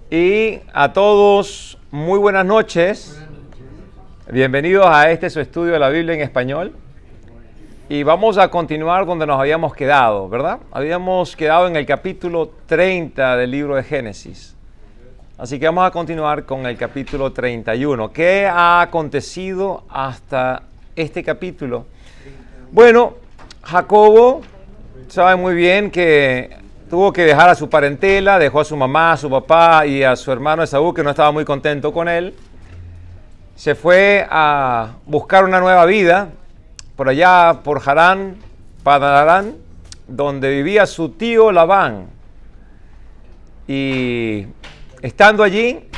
Y a todos, muy buenas noches. Bienvenidos a este su estudio de la Biblia en español. Y vamos a continuar donde nos habíamos quedado, ¿verdad? Habíamos quedado en el capítulo 30 del libro de Génesis. Así que vamos a continuar con el capítulo 31. ¿Qué ha acontecido hasta este capítulo? Bueno, Jacobo sabe muy bien que tuvo que dejar a su parentela, dejó a su mamá, a su papá y a su hermano Esaú, que no estaba muy contento con él. Se fue a buscar una nueva vida por allá, por Harán, Padan-Aram, donde vivía su tío Labán. Y estando allí,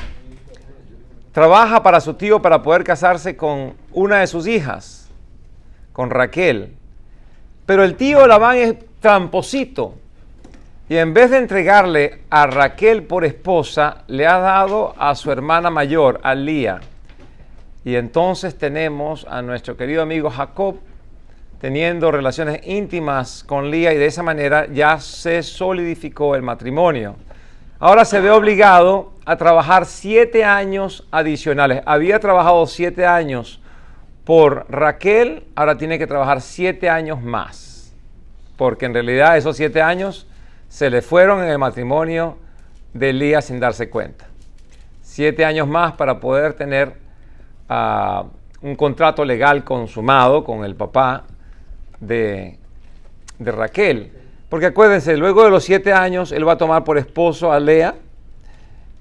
trabaja para su tío para poder casarse con una de sus hijas, con Raquel. Pero el tío Labán es tramposito. Y en vez de entregarle a Raquel por esposa, le ha dado a su hermana mayor, a Lía. Y entonces tenemos a nuestro querido amigo Jacob teniendo relaciones íntimas con Lía, y de esa manera ya se solidificó el matrimonio. Ahora se ve obligado a trabajar 7 años adicionales. Había trabajado 7 años por Raquel, ahora tiene que trabajar 7 años más. Porque en realidad esos 7 años se le fueron en el matrimonio de Lía sin darse cuenta. 7 años más para poder tener un contrato legal consumado con el papá de Raquel. Porque acuérdense, luego de los 7 años, él va a tomar por esposo a Lea,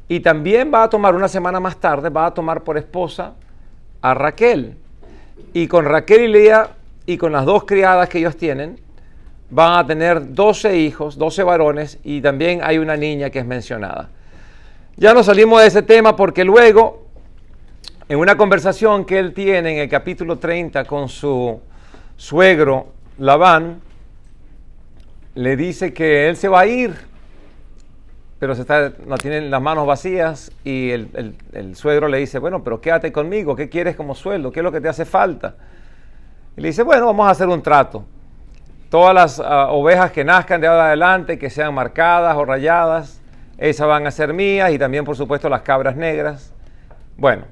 y también va a tomar, una semana más tarde, va a tomar por esposa a Raquel. Y con Raquel y Lea, y con las 2 criadas que ellos tienen, van a tener 12 hijos, 12 varones, y también hay una niña que es mencionada. Ya nos salimos de ese tema porque luego, en una conversación que él tiene en el capítulo 30 con su suegro Labán, le dice que él se va a ir, pero no tiene las manos vacías, y el suegro le dice, bueno, pero quédate conmigo, ¿qué quieres como sueldo? ¿Qué es lo que te hace falta? Y le dice, bueno, vamos a hacer un trato. Todas las ovejas que nazcan de ahora en adelante, que sean marcadas o rayadas, esas van a ser mías, y también, por supuesto, las cabras negras. Bueno,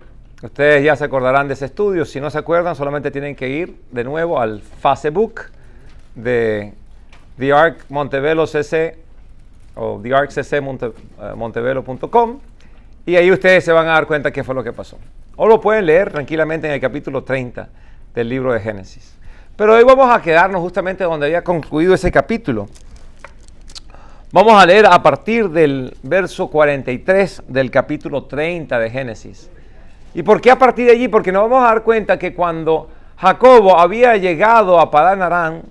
ustedes ya se acordarán de ese estudio. Si no se acuerdan, solamente tienen que ir de nuevo al Facebook de The Ark Montevelo CC o thearkccmontevelo.com, y ahí ustedes se van a dar cuenta qué fue lo que pasó. O lo pueden leer tranquilamente en el capítulo 30 del libro de Génesis. Pero hoy vamos a quedarnos justamente donde había concluido ese capítulo. Vamos a leer a partir del verso 43 del capítulo 30 de Génesis. ¿Y por qué a partir de allí? Porque nos vamos a dar cuenta que cuando Jacobo había llegado a Padan-Aram,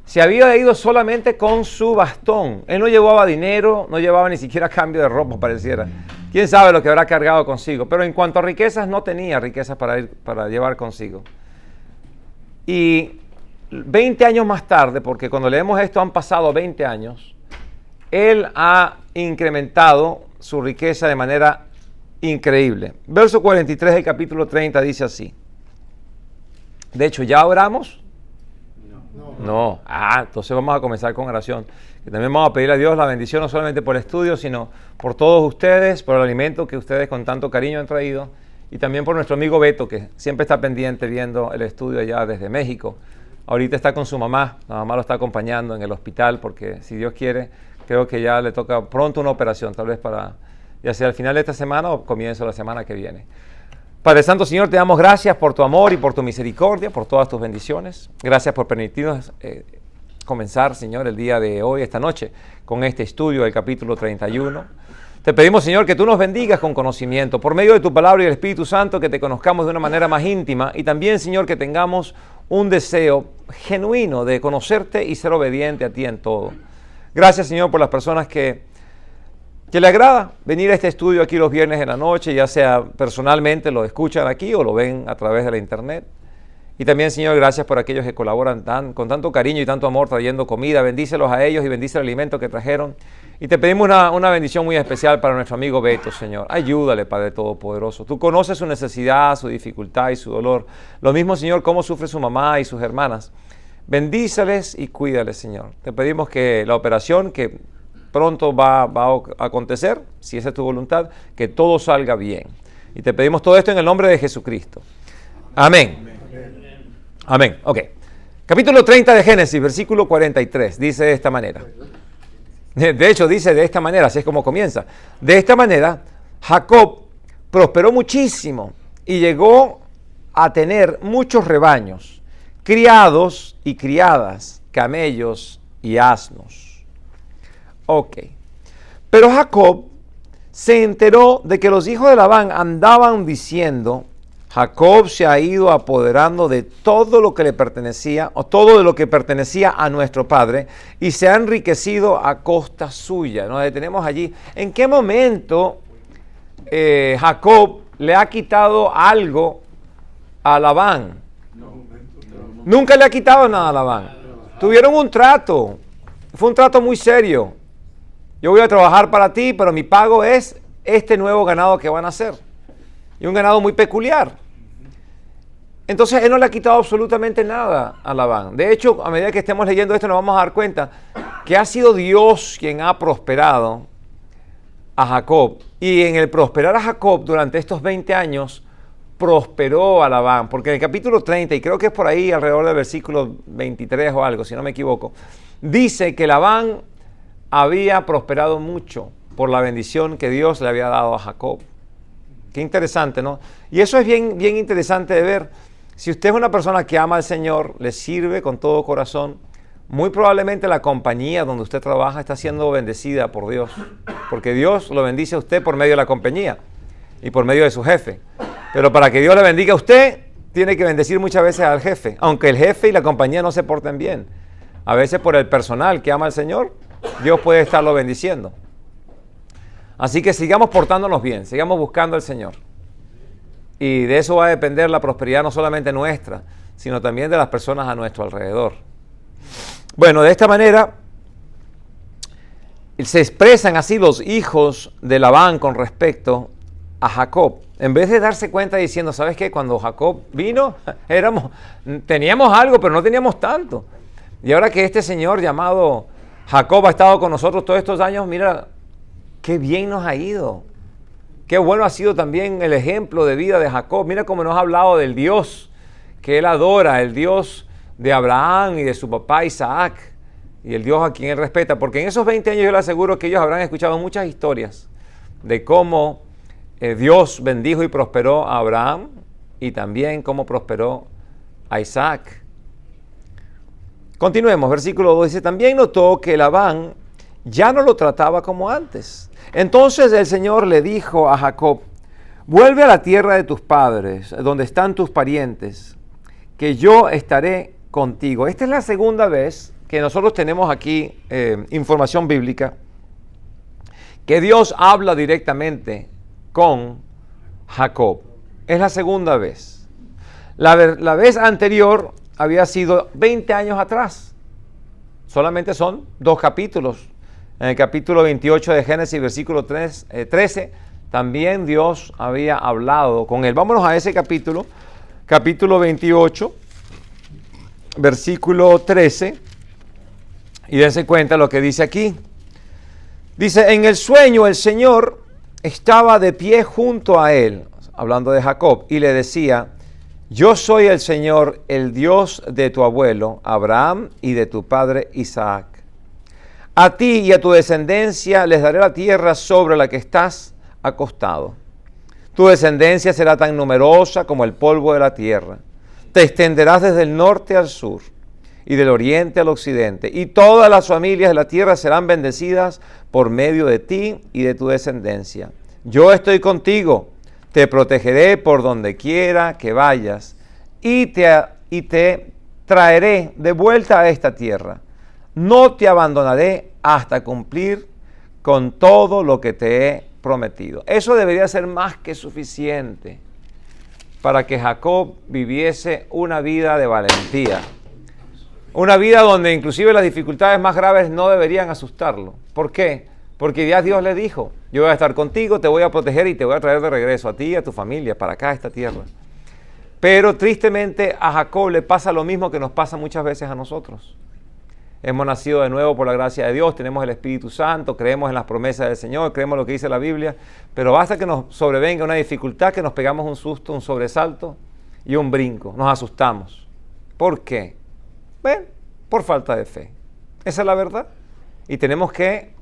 se había ido solamente con su bastón. Él no llevaba dinero, no llevaba ni siquiera cambio de ropa, pareciera. Quién sabe lo que habrá cargado consigo. Pero en cuanto a riquezas, no tenía riquezas para llevar consigo. Y 20 años más tarde, porque cuando leemos esto han pasado 20 años, él ha incrementado su riqueza de manera increíble. Verso 43 del capítulo 30 dice así. De hecho, ¿ya oramos? No. Entonces vamos a comenzar con oración. Que también vamos a pedir a Dios la bendición, no solamente por el estudio, sino por todos ustedes, por el alimento que ustedes con tanto cariño han traído, y también por nuestro amigo Beto, que siempre está pendiente viendo el estudio allá desde México. Ahorita está con su mamá, la mamá lo está acompañando en el hospital, porque si Dios quiere, creo que ya le toca pronto una operación, tal vez para, ya sea al final de esta semana o comienzo de la semana que viene. Padre Santo, Señor, te damos gracias por tu amor y por tu misericordia, por todas tus bendiciones. Gracias por permitirnos comenzar, Señor, el día de hoy, esta noche, con este estudio del capítulo 31. Te pedimos, Señor, que tú nos bendigas con conocimiento, por medio de tu palabra y el Espíritu Santo, que te conozcamos de una manera más íntima, y también, Señor, que tengamos un deseo genuino de conocerte y ser obediente a ti en todo. Gracias, Señor, por las personas que le agrada venir a este estudio aquí los viernes en la noche, ya sea personalmente lo escuchan aquí o lo ven a través de la internet. Y también, Señor, gracias por aquellos que colaboran con tanto cariño y tanto amor trayendo comida. Bendícelos a ellos y bendice el alimento que trajeron. Y te pedimos una bendición muy especial para nuestro amigo Beto, Señor. Ayúdale, Padre Todopoderoso. Tú conoces su necesidad, su dificultad y su dolor. Lo mismo, Señor, cómo sufre su mamá y sus hermanas. Bendíceles y cuídales, Señor. Te pedimos que la operación que pronto va a acontecer, si esa es tu voluntad, que todo salga bien. Y te pedimos todo esto en el nombre de Jesucristo. Amén. Amén. Ok. Capítulo 30 de Génesis, versículo 43, dice de esta manera. De hecho, dice de esta manera, así es como comienza. De esta manera, Jacob prosperó muchísimo y llegó a tener muchos rebaños, criados y criadas, camellos y asnos. Ok. Pero Jacob se enteró de que los hijos de Labán andaban diciendo: Jacob se ha ido apoderando de todo lo que le pertenecía, o todo de lo que pertenecía a nuestro padre, y se ha enriquecido a costa suya. Nos detenemos allí. ¿En qué momento Jacob le ha quitado algo a Labán? Nunca le ha quitado nada a Labán. Tuvieron un trato. Fue un trato muy serio. Yo voy a trabajar para ti, pero mi pago es este nuevo ganado que van a hacer. Y un ganado muy peculiar. Entonces él no le ha quitado absolutamente nada a Labán. De hecho, a medida que estemos leyendo esto nos vamos a dar cuenta que ha sido Dios quien ha prosperado a Jacob. Y en el prosperar a Jacob durante estos 20 años, prosperó a Labán. Porque en el capítulo 30, y creo que es por ahí alrededor del versículo 23 o algo, si no me equivoco, dice que Labán había prosperado mucho por la bendición que Dios le había dado a Jacob. Qué interesante, ¿no? Y eso es bien interesante de ver. Si usted es una persona que ama al Señor, le sirve con todo corazón, muy probablemente la compañía donde usted trabaja está siendo bendecida por Dios. Porque Dios lo bendice a usted por medio de la compañía y por medio de su jefe. Pero para que Dios le bendiga a usted, tiene que bendecir muchas veces al jefe. Aunque el jefe y la compañía no se porten bien. A veces por el personal que ama al Señor, Dios puede estarlo bendiciendo. Así que sigamos portándonos bien, sigamos buscando al Señor. Y de eso va a depender la prosperidad no solamente nuestra, sino también de las personas a nuestro alrededor. Bueno, de esta manera se expresan así los hijos de Labán con respecto a Jacob. En vez de darse cuenta diciendo, ¿sabes qué? Cuando Jacob vino, teníamos algo, pero no teníamos tanto. Y ahora que este señor llamado Jacob ha estado con nosotros todos estos años, mira, qué bien nos ha ido. Qué bueno ha sido también el ejemplo de vida de Jacob. Mira cómo nos ha hablado del Dios que él adora, el Dios de Abraham y de su papá Isaac, y el Dios a quien él respeta. Porque en esos 20 años yo le aseguro que ellos habrán escuchado muchas historias de cómo Dios bendijo y prosperó a Abraham y también cómo prosperó a Isaac. Continuemos, versículo 2 dice: también notó que Labán ya no lo trataba como antes. Entonces el Señor le dijo a Jacob: vuelve a la tierra de tus padres, donde están tus parientes, que yo estaré contigo. Esta es la segunda vez que nosotros tenemos aquí información bíblica, que Dios habla directamente con Jacob. Es la segunda vez. La vez anterior había sido 20 años atrás. Solamente son 2 capítulos. En el capítulo 28 de Génesis, versículo 13, también Dios había hablado con él. Vámonos a ese capítulo 28, versículo 13, y dense cuenta lo que dice aquí. Dice: en el sueño el Señor estaba de pie junto a él, hablando de Jacob, y le decía: yo soy el Señor, el Dios de tu abuelo Abraham y de tu padre Isaac. A ti y a tu descendencia les daré la tierra sobre la que estás acostado. Tu descendencia será tan numerosa como el polvo de la tierra. Te extenderás desde el norte al sur y del oriente al occidente, y todas las familias de la tierra serán bendecidas por medio de ti y de tu descendencia. Yo estoy contigo, te protegeré por donde quiera que vayas, y te traeré de vuelta a esta tierra. No te abandonaré hasta cumplir con todo lo que te he prometido. Eso debería ser más que suficiente para que Jacob viviese una vida de valentía. Una vida donde inclusive las dificultades más graves no deberían asustarlo. ¿Por qué? Porque ya Dios le dijo: yo voy a estar contigo, te voy a proteger y te voy a traer de regreso a ti y a tu familia para acá, a esta tierra. Pero tristemente a Jacob le pasa lo mismo que nos pasa muchas veces a nosotros. hemos nacido de nuevo por la gracia de Dios, tenemos el Espíritu Santo, creemos en las promesas del Señor, creemos en lo que dice la Biblia, pero basta que nos sobrevenga una dificultad, que nos pegamos un susto, un sobresalto y un brinco, nos asustamos. ¿Por qué? Bueno, por falta de fe. Esa es la verdad. Y tenemos que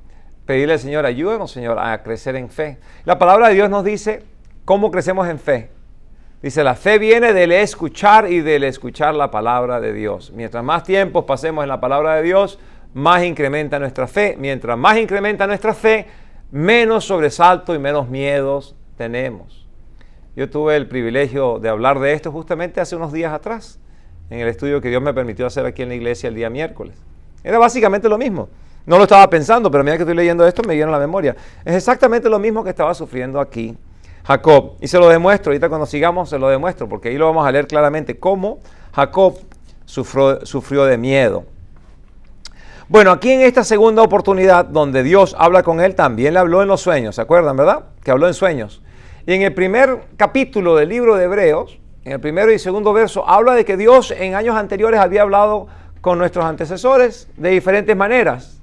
pedirle al Señor, ayúdanos, Señor, a crecer en fe. La palabra de Dios nos dice cómo crecemos en fe. Dice, la fe viene del escuchar y del escuchar la palabra de Dios. Mientras más tiempo pasemos en la palabra de Dios, más incrementa nuestra fe. Mientras más incrementa nuestra fe, menos sobresalto y menos miedos tenemos. Yo tuve el privilegio de hablar de esto justamente hace unos días atrás, en el estudio que Dios me permitió hacer aquí en la iglesia el día miércoles. Era básicamente lo mismo. No lo estaba pensando, pero mira que estoy leyendo esto, me viene a la memoria. Es exactamente lo mismo que estaba sufriendo aquí Jacob. Y se lo demuestro, ahorita cuando sigamos se lo demuestro, porque ahí lo vamos a leer claramente cómo Jacob sufrió de miedo. Bueno, aquí en esta segunda oportunidad donde Dios habla con él, también le habló en los sueños, ¿se acuerdan, verdad? Que habló en sueños. Y en el primer capítulo del libro de Hebreos, en el primero y segundo verso, habla de que Dios en años anteriores había hablado con nuestros antecesores de diferentes maneras,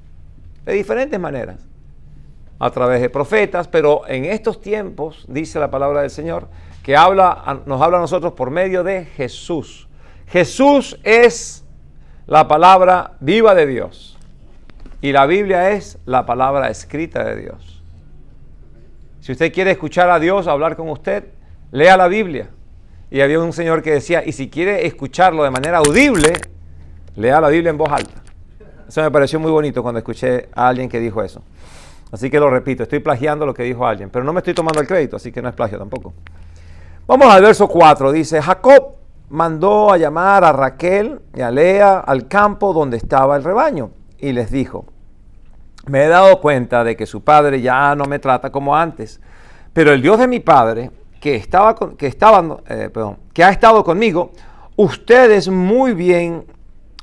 a través de profetas, pero en estos tiempos, dice la palabra del Señor, que nos habla a nosotros por medio de Jesús. Jesús es la palabra viva de Dios y la Biblia es la palabra escrita de Dios. Si usted quiere escuchar a Dios hablar con usted, lea la Biblia. Y había un señor que decía, y si quiere escucharlo de manera audible, lea la Biblia en voz alta. Eso me pareció muy bonito cuando escuché a alguien que dijo eso. Así que lo repito, estoy plagiando lo que dijo alguien, pero no me estoy tomando el crédito, así que no es plagio tampoco. Vamos al verso 4, dice, Jacob mandó a llamar a Raquel y a Lea al campo donde estaba el rebaño, y les dijo, me he dado cuenta de que su padre ya no me trata como antes, pero el Dios de mi padre, que ha estado conmigo, ustedes muy bien,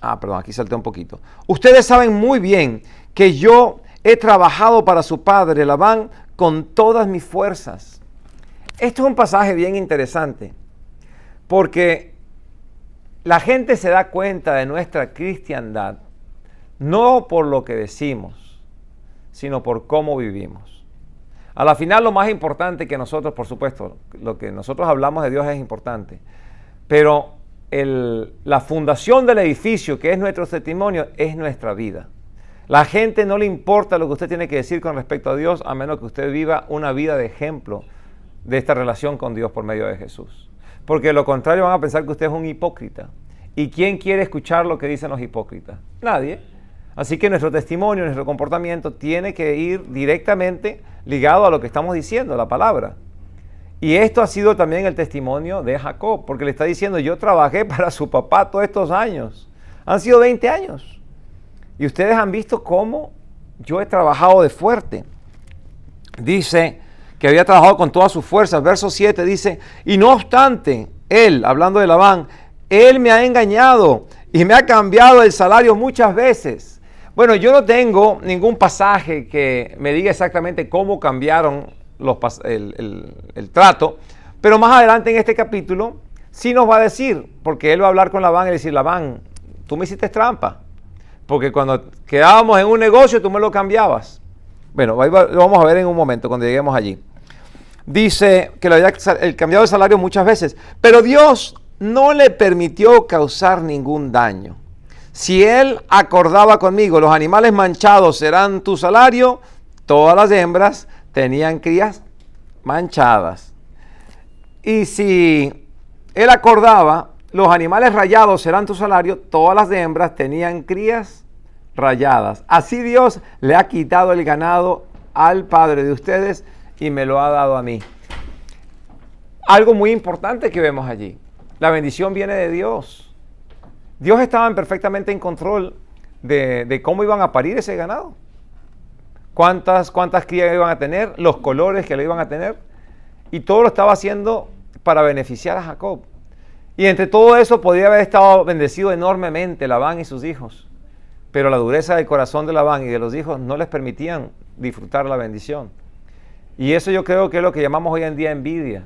aquí salté un poquito, ustedes saben muy bien que yo he trabajado para su padre Labán con todas mis fuerzas. Esto es un pasaje bien interesante, porque la gente se da cuenta de nuestra cristiandad, no por lo que decimos, sino por cómo vivimos. A la final lo más importante que nosotros, por supuesto, lo que nosotros hablamos de Dios es importante, pero la fundación del edificio, que es nuestro testimonio, es nuestra vida. La gente no le importa lo que usted tiene que decir con respecto a Dios, a menos que usted viva una vida de ejemplo de esta relación con Dios por medio de Jesús. Porque de lo contrario van a pensar que usted es un hipócrita. ¿Y quién quiere escuchar lo que dicen los hipócritas? Nadie. Así que nuestro testimonio, nuestro comportamiento tiene que ir directamente ligado a lo que estamos diciendo, la palabra. Y esto ha sido también el testimonio de Jacob, porque le está diciendo, yo trabajé para su papá todos estos años. Han sido 20 años. Y ustedes han visto cómo yo he trabajado de fuerte. Dice que había trabajado con todas sus fuerzas. Verso 7 dice, y no obstante, él, hablando de Labán, él me ha engañado y me ha cambiado el salario muchas veces. Bueno, yo no tengo ningún pasaje que me diga exactamente cómo cambiaron el trato, pero más adelante en este capítulo sí nos va a decir, porque él va a hablar con Labán y decir, Labán, tú me hiciste trampa. Porque cuando quedábamos en un negocio, tú me lo cambiabas. Bueno, lo vamos a ver en un momento, cuando lleguemos allí. Dice que le había cambiado el salario muchas veces, pero Dios no le permitió causar ningún daño. Si él acordaba conmigo, los animales manchados serán tu salario, todas las hembras tenían crías manchadas. Y si él acordaba, los animales rayados serán tu salario, todas las hembras tenían crías rayadas. Así Dios le ha quitado el ganado al padre de ustedes y me lo ha dado a mí. Algo muy importante que vemos allí. La bendición viene de Dios. Dios estaba perfectamente en control de cómo iban a parir ese ganado. Cuántas crías iban a tener, los colores que le iban a tener. Y todo lo estaba haciendo para beneficiar a Jacob. Y entre todo eso podría haber estado bendecido enormemente Labán y sus hijos. Pero la dureza del corazón de Labán y de los hijos no les permitían disfrutar la bendición. Y eso yo creo que es lo que llamamos hoy en día envidia.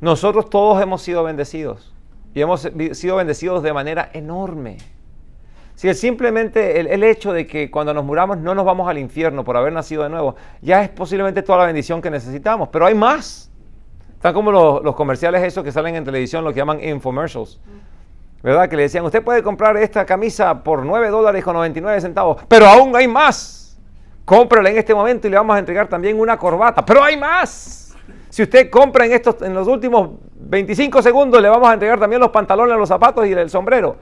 Nosotros todos hemos sido bendecidos. Y hemos sido bendecidos de manera enorme. Si es simplemente el hecho de que cuando nos muramos no nos vamos al infierno por haber nacido de nuevo, ya es posiblemente toda la bendición que necesitamos. Pero hay más. Están como los comerciales esos que salen en televisión, lo que llaman infomercials. ¿Verdad? Que le decían, usted puede comprar esta camisa por $9.99, pero aún hay más. Cómprala en este momento y le vamos a entregar también una corbata. Pero hay más. Si usted compra en los últimos 25 segundos, le vamos a entregar también los pantalones, los zapatos y el sombrero.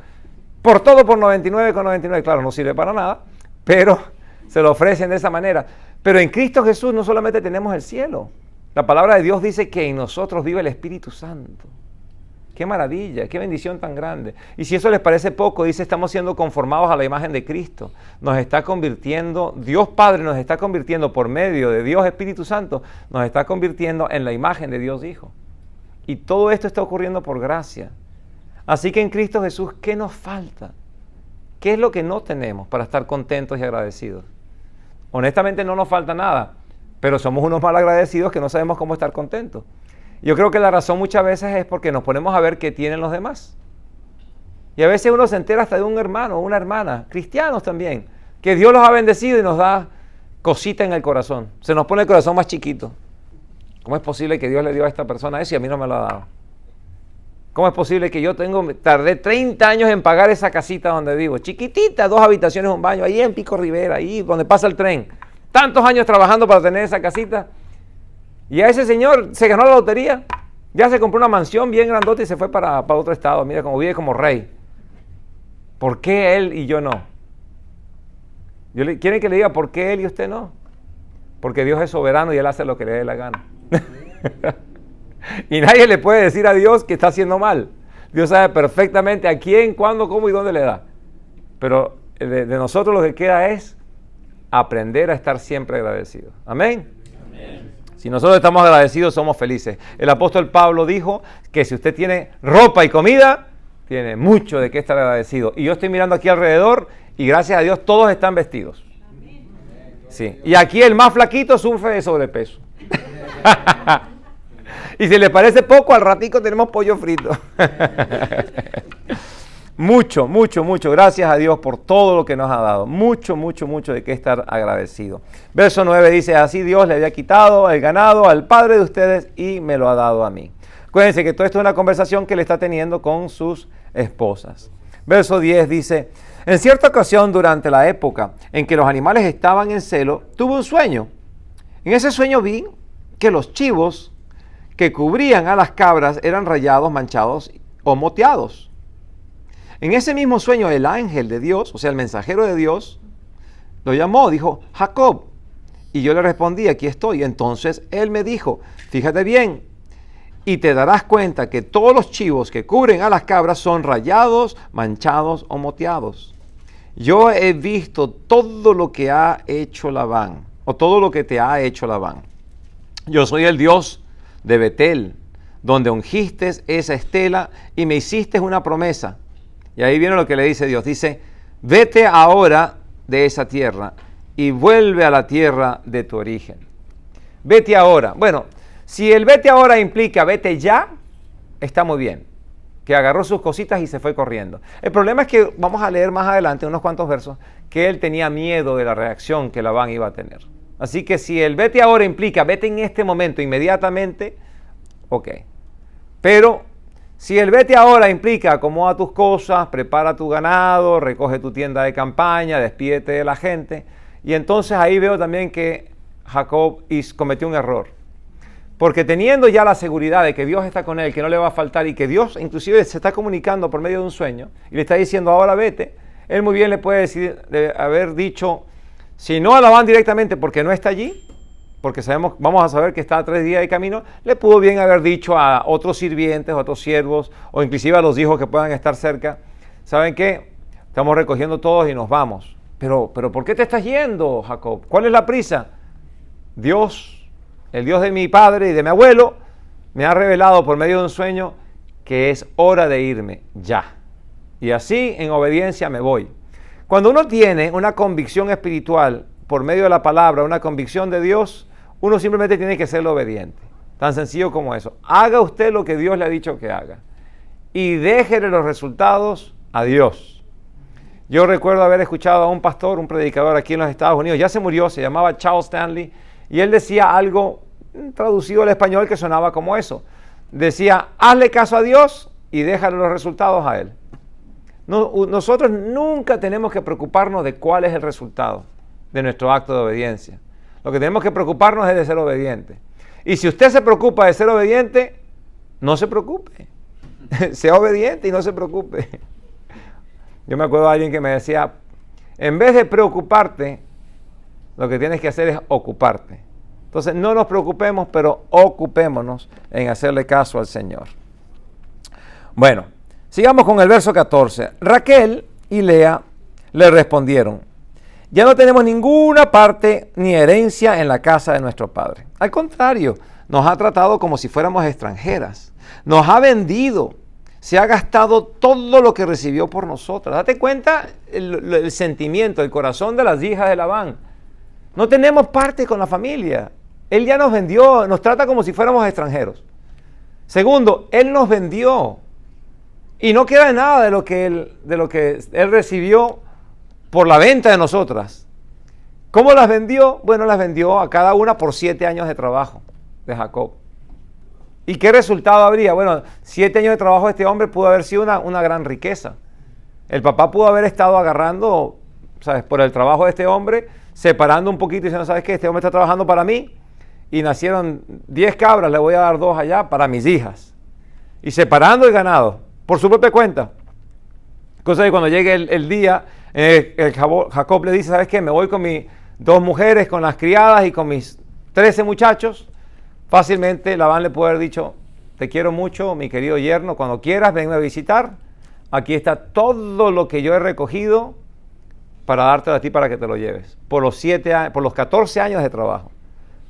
Por todo por $99.99. Claro, no sirve para nada, pero se lo ofrecen de esa manera. Pero en Cristo Jesús no solamente tenemos el cielo. La palabra de Dios dice que en nosotros vive el Espíritu Santo. ¡Qué maravilla! ¡Qué bendición tan grande! Y si eso les parece poco, dice, estamos siendo conformados a la imagen de Cristo. Nos está convirtiendo, Dios Padre nos está convirtiendo por medio de Dios Espíritu Santo, nos está convirtiendo en la imagen de Dios Hijo. Y todo esto está ocurriendo por gracia. Así que en Cristo Jesús, ¿qué nos falta? ¿Qué es lo que no tenemos para estar contentos y agradecidos? Honestamente no nos falta nada, pero somos unos mal agradecidos que no sabemos cómo estar contentos. Yo creo que la razón muchas veces es porque nos ponemos a ver qué tienen los demás. Y a veces uno se entera hasta de un hermano o una hermana, cristianos también, que Dios los ha bendecido y nos da cosita en el corazón. Se nos pone el corazón más chiquito. ¿Cómo es posible que Dios le dio a esta persona eso y a mí no me lo ha dado? ¿Cómo es posible que yo tardé 30 años en pagar esa casita donde vivo? Chiquitita, 2 habitaciones, un baño, ahí en Pico Rivera, ahí donde pasa el tren. Tantos años trabajando para tener esa casita. Y a ese señor se ganó la lotería. Ya se compró una mansión bien grandota y se fue para otro estado. Mira cómo vive como rey. ¿Por qué él y yo no? ¿Quieren que le diga por qué él y usted no? Porque Dios es soberano y Él hace lo que le dé la gana. Y nadie le puede decir a Dios que está haciendo mal. Dios sabe perfectamente a quién, cuándo, cómo y dónde le da. Pero de nosotros lo que queda es aprender a estar siempre agradecidos. Amén. Amén. Si nosotros estamos agradecidos, somos felices. El apóstol Pablo dijo que si usted tiene ropa y comida, tiene mucho de qué estar agradecido. Y yo estoy mirando aquí alrededor y gracias a Dios todos están vestidos. Sí. Y aquí el más flaquito sufre de sobrepeso. Y si le parece poco, al ratico tenemos pollo frito. Mucho, mucho, mucho. Gracias a Dios por todo lo que nos ha dado. Mucho, mucho, mucho de qué estar agradecido. Verso 9 dice, así Dios le había quitado el ganado al padre de ustedes y me lo ha dado a mí. Acuérdense que todo esto es una conversación que le está teniendo con sus esposas. Verso 10 dice, en cierta ocasión durante la época en que los animales estaban en celo, tuve un sueño. En ese sueño vi que los chivos que cubrían a las cabras eran rayados, manchados o moteados. En ese mismo sueño el ángel de Dios, o sea el mensajero de Dios, lo llamó, dijo, Jacob. Y yo le respondí, aquí estoy. Entonces él me dijo, fíjate bien, y te darás cuenta que todos los chivos que cubren a las cabras son rayados, manchados o moteados. Yo he visto todo lo que ha hecho Labán, o todo lo que te ha hecho Labán. Yo soy el Dios de Betel, donde ungiste esa estela y me hiciste una promesa. Y ahí viene lo que le dice Dios. Dice, vete ahora de esa tierra y vuelve a la tierra de tu origen. Vete ahora. Bueno, si el vete ahora implica vete ya, está muy bien. Que agarró sus cositas y se fue corriendo. El problema es que vamos a leer más adelante, unos cuantos versos, que él tenía miedo de la reacción que Labán iba a tener. Así que si el vete ahora implica vete en este momento, inmediatamente, ok. Pero si el vete ahora implica acomoda tus cosas, prepara tu ganado, recoge tu tienda de campaña, despídete de la gente, y entonces ahí veo también que Jacob cometió un error. Porque teniendo ya la seguridad de que Dios está con él, que no le va a faltar y que Dios inclusive se está comunicando por medio de un sueño y le está diciendo ahora vete, él muy bien le puede decir, de haber dicho, si no a Labán directamente porque no está allí, porque vamos a saber que está a 3 días de camino, le pudo bien haber dicho a otros sirvientes, a otros siervos, o inclusive a los hijos que puedan estar cerca, ¿saben qué? Estamos recogiendo todos y nos vamos. Pero ¿por qué te estás yendo, Jacob? ¿Cuál es la prisa? Dios, el Dios de mi padre y de mi abuelo, me ha revelado por medio de un sueño que es hora de irme ya. Y así, en obediencia, me voy. Cuando uno tiene una convicción espiritual por medio de la palabra, una convicción de Dios, uno simplemente tiene que ser obediente. Tan sencillo como eso. Haga usted lo que Dios le ha dicho que haga. Y déjele los resultados a Dios. Yo recuerdo haber escuchado a un pastor, un predicador aquí en los Estados Unidos, ya se murió, se llamaba Charles Stanley, y él decía algo traducido al español que sonaba como eso. Decía, hazle caso a Dios y déjale los resultados a Él. Nosotros nunca tenemos que preocuparnos de cuál es el resultado de nuestro acto de obediencia. Lo que tenemos que preocuparnos es de ser obediente. Y si usted se preocupa de ser obediente, no se preocupe. Sea obediente y no se preocupe. Yo me acuerdo de alguien que me decía, en vez de preocuparte, lo que tienes que hacer es ocuparte. Entonces no nos preocupemos, pero ocupémonos en hacerle caso al Señor. Bueno, sigamos con el verso 14. Raquel y Lea le respondieron, ya no tenemos ninguna parte ni herencia en la casa de nuestro padre. Al contrario, nos ha tratado como si fuéramos extranjeras. Nos ha vendido. Se ha gastado todo lo que recibió por nosotras. Date cuenta el sentimiento, el corazón de las hijas de Labán. No tenemos parte con la familia. Él ya nos vendió, nos trata como si fuéramos extranjeros. Segundo, Él nos vendió. Y no queda nada de lo que él recibió por la venta de nosotras. ¿Cómo las vendió? Bueno, las vendió a cada una por 7 años de trabajo de Jacob. ¿Y qué resultado habría? Bueno, 7 años de trabajo de este hombre pudo haber sido una gran riqueza. El papá pudo haber estado agarrando, ¿sabes?, por el trabajo de este hombre, separando un poquito y diciendo, ¿sabes qué? Este hombre está trabajando para mí y nacieron 10 cabras, le voy a dar 2 allá para mis hijas. Y separando el ganado por su propia cuenta. Cosa que cuando llegue el día, Jacob le dice, ¿sabes qué? Me voy con mis 2 mujeres, con las criadas y con mis 13 muchachos. Fácilmente Labán le puede haber dicho, te quiero mucho, mi querido yerno, cuando quieras venme a visitar. Aquí está todo lo que yo he recogido para dártelo a ti para que te lo lleves. Por los 14 años de trabajo.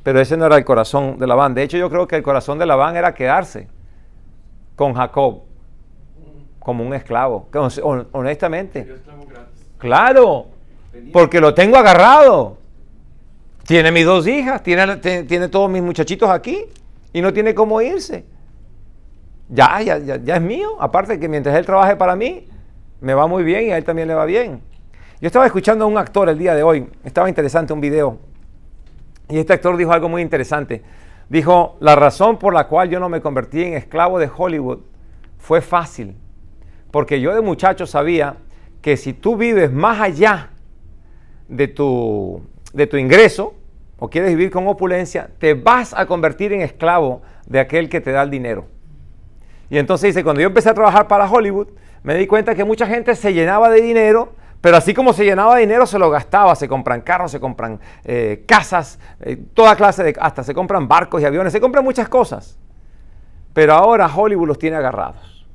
Pero ese no era el corazón de Labán. De hecho, yo creo que el corazón de Labán era quedarse con Jacob como un esclavo. Honestamente. Claro, porque lo tengo agarrado. Tiene mis 2 hijas, tiene todos mis muchachitos aquí y no tiene cómo irse. Ya es mío. Aparte que mientras él trabaje para mí, me va muy bien y a él también le va bien. Yo estaba escuchando a un actor el día de hoy, estaba interesante un video, y este actor dijo algo muy interesante. Dijo, la razón por la cual yo no me convertí en esclavo de Hollywood fue fácil, porque yo de muchacho sabía que si tú vives más allá de tu ingreso, o quieres vivir con opulencia, te vas a convertir en esclavo de aquel que te da el dinero. Y entonces dice, cuando yo empecé a trabajar para Hollywood, me di cuenta que mucha gente se llenaba de dinero, pero así como se llenaba de dinero, se lo gastaba. Se compran carros, se compran casas, toda clase hasta se compran barcos y aviones, se compran muchas cosas. Pero ahora Hollywood los tiene agarrados.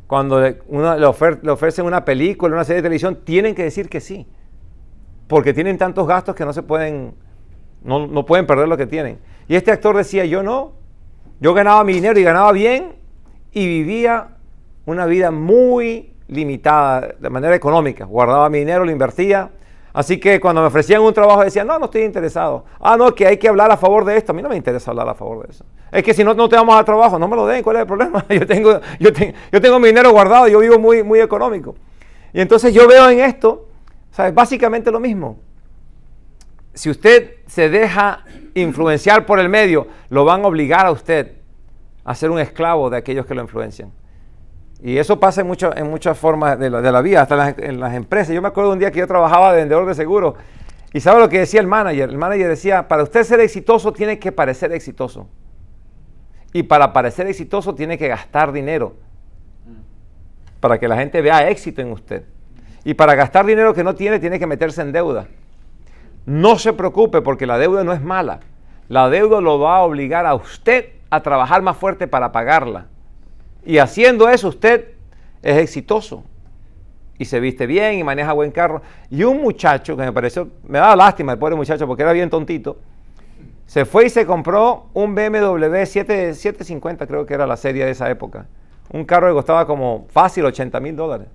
Cuando le ofrecen una película, una serie de televisión, tienen que decir que sí. Porque tienen tantos gastos que no pueden perder lo que tienen. Y este actor decía, yo no. Yo ganaba mi dinero y ganaba bien y vivía una vida muy limitada de manera económica. Guardaba mi dinero, lo invertía. Así que cuando me ofrecían un trabajo decía, no estoy interesado. No, que hay que hablar a favor de esto. A mí no me interesa hablar a favor de eso. Es que si no te vamos al trabajo, no me lo den. ¿Cuál es el problema? Yo tengo mi dinero guardado, yo vivo muy, muy económico. Y entonces yo veo en esto, ¿sabes? Básicamente lo mismo. Si usted se deja influenciar por el medio, lo van a obligar a usted a ser un esclavo de aquellos que lo influencian. Y eso pasa en muchas formas de la vida, hasta en las empresas. Yo me acuerdo un día que yo trabajaba de vendedor de seguros y ¿sabe lo que decía el manager? El manager decía, para usted ser exitoso tiene que parecer exitoso. Y para parecer exitoso tiene que gastar dinero para que la gente vea éxito en usted. Y para gastar dinero que no tiene que meterse en deuda. No se preocupe porque la deuda no es mala. La deuda lo va a obligar a usted a trabajar más fuerte para pagarla. Y haciendo eso usted es exitoso. Y se viste bien y maneja buen carro. Y un muchacho que me daba lástima el pobre muchacho porque era bien tontito, se fue y se compró un BMW 750, creo que era la serie de esa época. Un carro que costaba como fácil $80,000.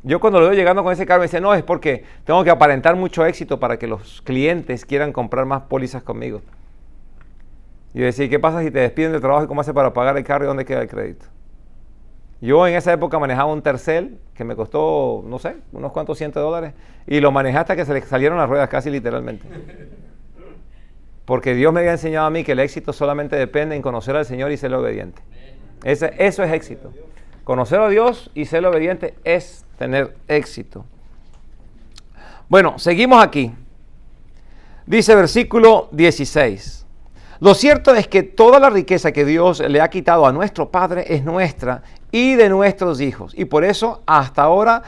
Yo cuando lo veo llegando con ese carro me dice, no, es porque tengo que aparentar mucho éxito para que los clientes quieran comprar más pólizas conmigo. Y yo decía, ¿qué pasa si te despiden del trabajo y cómo haces para pagar el carro y dónde queda el crédito? Yo en esa época manejaba un Tercel que me costó, no sé, unos cuantos cientos de dólares, y lo manejé hasta que se le salieron las ruedas, casi literalmente. Porque Dios me había enseñado a mí que el éxito solamente depende en conocer al Señor y ser obediente. Eso es éxito. Conocer a Dios y ser obediente es tener éxito. Bueno, seguimos aquí. Dice versículo 16. Lo cierto es que toda la riqueza que Dios le ha quitado a nuestro Padre es nuestra y de nuestros hijos. Y por eso, hasta ahora,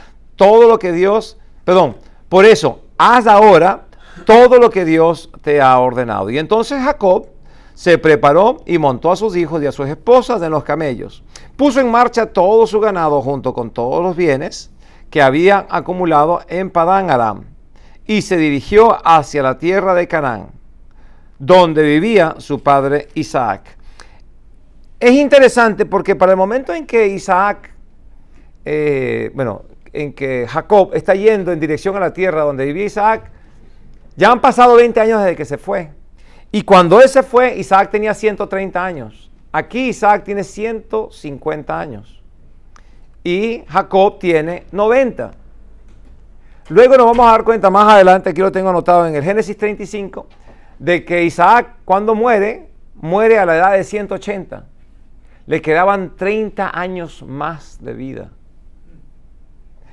por eso, haz ahora todo lo que Dios te ha ordenado. Y entonces Jacob se preparó y montó a sus hijos y a sus esposas en los camellos. Puso en marcha todo su ganado junto con todos los bienes que había acumulado en Padán Aram y se dirigió hacia la tierra de Canaán, donde vivía su padre Isaac. Es interesante porque para el momento en que en que Jacob está yendo en dirección a la tierra donde vivía Isaac, ya han pasado 20 años desde que se fue. Y cuando él se fue, Isaac tenía 130 años. Aquí Isaac tiene 150 años. Y Jacob tiene 90. Luego nos vamos a dar cuenta más adelante, aquí lo tengo anotado en el Génesis 35, de que Isaac cuando muere a la edad de 180. Le quedaban 30 años más de vida.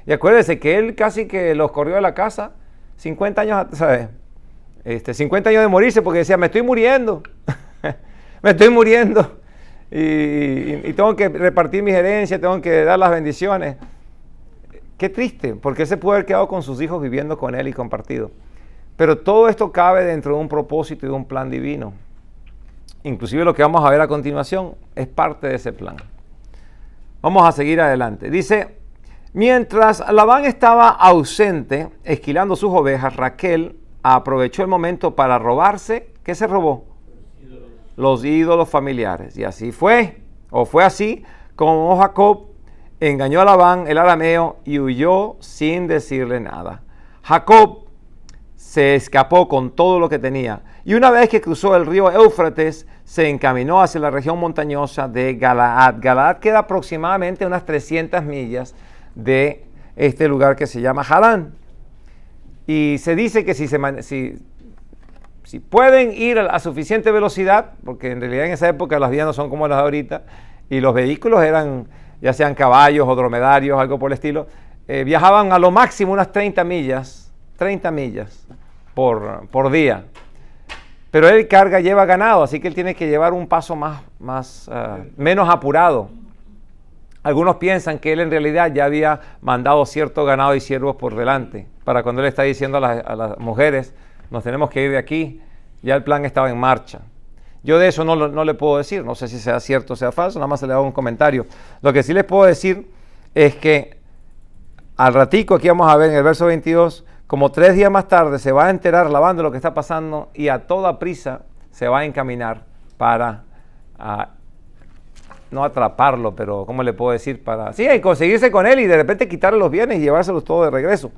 Y acuérdense que él casi que los corrió de la casa 50 años, ¿sabes? 50 años de morirse porque decía, me estoy muriendo. Me estoy muriendo. Y tengo que repartir mis herencias, tengo que dar las bendiciones. Qué triste, porque él se puede haber quedado con sus hijos viviendo con él y compartido. Pero todo esto cabe dentro de un propósito y de un plan divino. Inclusive lo que vamos a ver a continuación es parte de ese plan. Vamos a seguir adelante. Dice, mientras Labán estaba ausente, esquilando sus ovejas, Raquel aprovechó el momento para robarse. ¿Qué se robó? Los ídolos familiares. Y así fue, o fue así, como Jacob engañó a Labán, el arameo, y huyó sin decirle nada. Jacob se escapó con todo lo que tenía. Y una vez que cruzó el río Éufrates, se encaminó hacia la región montañosa de Galaad. Galaad queda aproximadamente unas 300 millas de este lugar que se llama Harán. Y se dice que si pueden ir a suficiente velocidad, porque en realidad en esa época las vías no son como las de ahorita, y los vehículos eran ya sean caballos o dromedarios, algo por el estilo, viajaban a lo máximo unas 30 millas por día. Pero él lleva ganado, así que él tiene que llevar un paso menos apurado. Algunos piensan que él en realidad ya había mandado cierto ganado y siervos por delante, para cuando él está diciendo a las mujeres, nos tenemos que ir de aquí, ya el plan estaba en marcha. Yo de eso no le puedo decir, no sé si sea cierto o sea falso, nada más se le hago un comentario. Lo que sí les puedo decir es que al ratico, aquí vamos a ver en el verso 22, como 3 días más tarde se va a enterar Labán de lo que está pasando y a toda prisa se va a encaminar para, no atraparlo, pero ¿cómo le puedo decir? Conseguirse con él y de repente quitarle los bienes y llevárselos todo de regreso.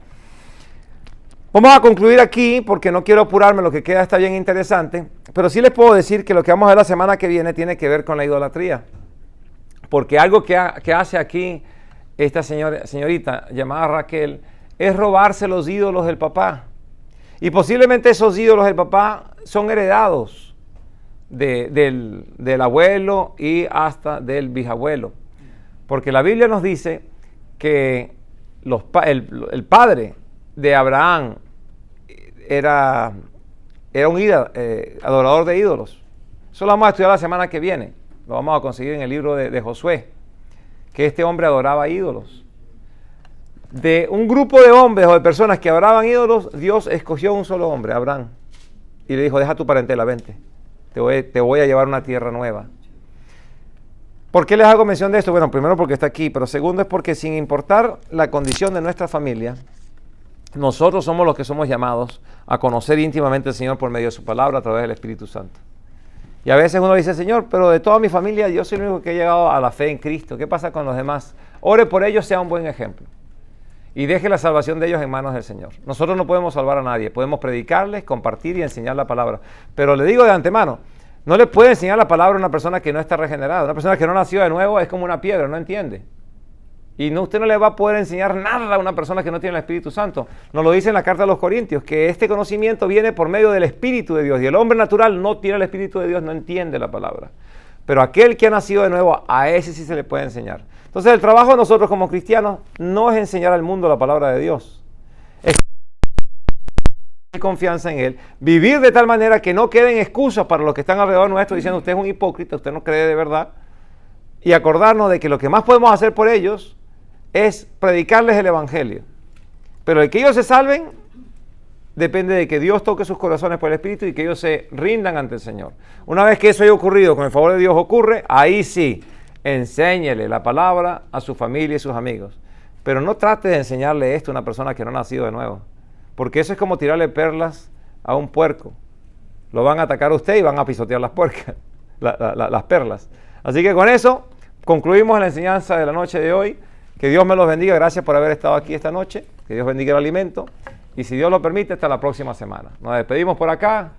Vamos a concluir aquí porque no quiero apurarme, lo que queda está bien interesante, pero sí les puedo decir que lo que vamos a ver la semana que viene tiene que ver con la idolatría. Porque algo que hace aquí esta señorita llamada Raquel es robarse los ídolos del papá. Y posiblemente esos ídolos del papá son heredados del abuelo y hasta del bisabuelo. Porque la Biblia nos dice que el padre de Abraham era un adorador de ídolos. Eso lo vamos a estudiar la semana que viene. Lo vamos a conseguir en el libro de Josué, que este hombre adoraba ídolos. De un grupo de hombres o de personas que adoraban ídolos, Dios escogió un solo hombre, Abraham, y le dijo, deja tu parentela, vente, te voy a llevar a una tierra nueva. ¿Por qué les hago mención de esto? Bueno, primero porque está aquí, pero segundo es porque sin importar la condición de nuestra familia, nosotros somos los que somos llamados a conocer íntimamente al Señor por medio de su palabra a través del Espíritu Santo. Y a veces uno dice, Señor, pero de toda mi familia yo soy el único que he llegado a la fe en Cristo. ¿Qué pasa con los demás? Ore por ellos, sea un buen ejemplo. Y deje la salvación de ellos en manos del Señor. Nosotros no podemos salvar a nadie. Podemos predicarles, compartir y enseñar la palabra. Pero le digo de antemano, no le puede enseñar la palabra a una persona que no está regenerada. Una persona que no nació de nuevo es como una piedra, no entiende. Y no, usted no le va a poder enseñar nada a una persona que no tiene el Espíritu Santo. Nos lo dice en la carta a los Corintios, que este conocimiento viene por medio del Espíritu de Dios. Y el hombre natural no tiene el Espíritu de Dios, no entiende la palabra. Pero aquel que ha nacido de nuevo, a ese sí se le puede enseñar. Entonces el trabajo de nosotros como cristianos no es enseñar al mundo la palabra de Dios. Es confianza en Él, vivir de tal manera que no queden excusas para los que están alrededor nuestro diciendo usted es un hipócrita, usted no cree de verdad, y acordarnos de que lo que más podemos hacer por ellos es predicarles el Evangelio. Pero el que ellos se salven depende de que Dios toque sus corazones por el Espíritu y que ellos se rindan ante el Señor. Una vez que eso haya ocurrido, con el favor de Dios ocurre, ahí sí, enséñele la palabra a su familia y sus amigos. Pero no trate de enseñarle esto a una persona que no ha nacido de nuevo. Porque eso es como tirarle perlas a un puerco. Lo van a atacar a usted y van a pisotear las perlas. Así que con eso concluimos la enseñanza de la noche de hoy. Que Dios me los bendiga. Gracias por haber estado aquí esta noche. Que Dios bendiga el alimento. Y si Dios lo permite, hasta la próxima semana. Nos despedimos por acá.